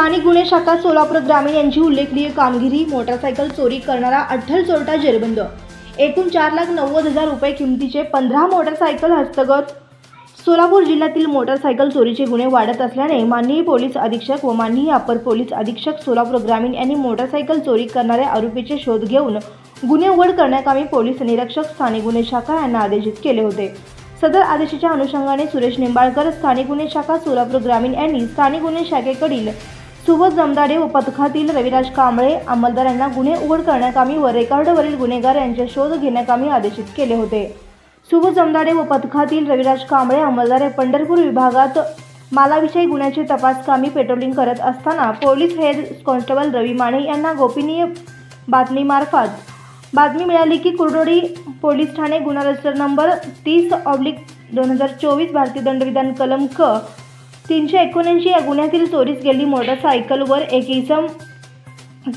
स्थानिक गुन्हे शाखा सोलापूर ग्रामीण यांची उल्लेखनीय कामगिरी। मोटारसायकल चोरी करणारा अठ्ठल चोरटा जेरबंद। एकूण 4,90,000 रुपये किमतीचे 15 मोटारसायकल हस्तगत। सोलापूर जिल्ह्यातील मोटारसायकल चोरीचे गुन्हे वाढत असल्याने माननीय पोलीस अधीक्षक व माननीय अपर पोलीस अधीक्षक सोलापूर ग्रामीण यांनी मोटारसायकल चोरी करणाऱ्या आरोपीचे शोध घेऊन गुन्हे उघड करण्याकामी पोलीस निरीक्षक स्थानिक गुन्हे शाखा यांना आदेशित केले होते। सदर आदेशाच्या अनुषंगाने सुरेश निंबाळकर स्थानिक गुन्हे शाखा सोलापूर ग्रामीण यांनी स्थानिक गुन्हे शाखेकडील सुबोध जमदाडे व पथकातील रविराज कांबळे अंमलदार यांना गुन्हे उघड करण्याकामी व रेकॉर्डवरील गुन्हेगार यांचे शोध घेण्याकामी आदेशित केले होते। सुबोध जमदाडे व पथकातील रविराज कांबळे अंमलदार हे पंढरपूर विभागात मालाविषयी गुन्ह्याचे तपासकामी पेट्रोलिंग करत असताना पोलीस हेड कॉन्स्टेबल रवी माने यांना गोपनीय बातमीमार्फत बातमी मिळाली की कुर्डोडी पोलीस ठाणे गुन्हा रजिस्टर नंबर 30/2024 भारतीय दंडविधान कलम क 379 या गुन्ह्यातील चोरीस गेलेली मोटारसायकलवर एक इसम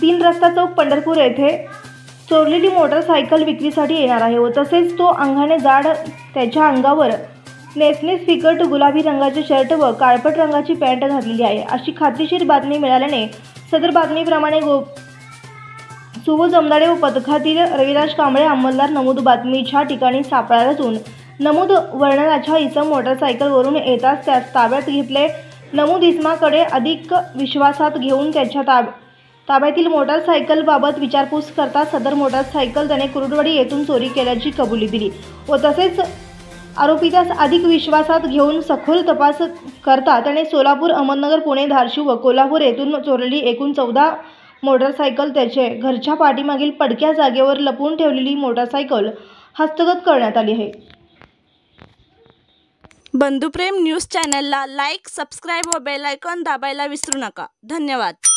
3 रस्ता चौक पंढरपूर येथे चोरलेली मोटारसायकल विक्रीसाठी येणार आहे व तसेच तो अंगाने जाड त्याच्या अंगावर नेसनेस फिकट गुलाबी रंगाचे शर्ट व काळपट रंगाची पॅन्ट घातलेली आहे अशी खात्रीशीर बातमी मिळाल्याने सदर बातमीप्रमाणे सुबोध जमदाडे व पथकातील रविराज कांबळे अंमलदार नमूद बातमीच्या ठिकाणी सापळा रचून नमूद वर्णनाच्या इसम मोटारसायकलवरून येताच त्यास ताब्यात घेतले। नमूद इसमाकडे अधिक विश्वासात घेऊन त्याच्या ताब्यातील मोटारसायकलबाबत विचारपूस करता सदर मोटारसायकल त्याने कुर्डवाडी येथून चोरी केल्याची कबुली दिली व तसेच आरोपीच्यास अधिक विश्वासात घेऊन सखोल तपास करता त्याने सोलापूर, अहमदनगर, पुणे, धाराशिव व कोल्हापूर येथून चोरलेली एकूण 14 मोटारसायकल त्याचे घरच्या पाठीमागील पडक्या जागेवर लपवून ठेवलेली मोटारसायकल हस्तगत करण्यात आली आहे। बंधुप्रेम न्यूज चॅनलला लाईक, सबस्क्राईब व बेल आयकॉन दाबायला विसरू नका। धन्यवाद।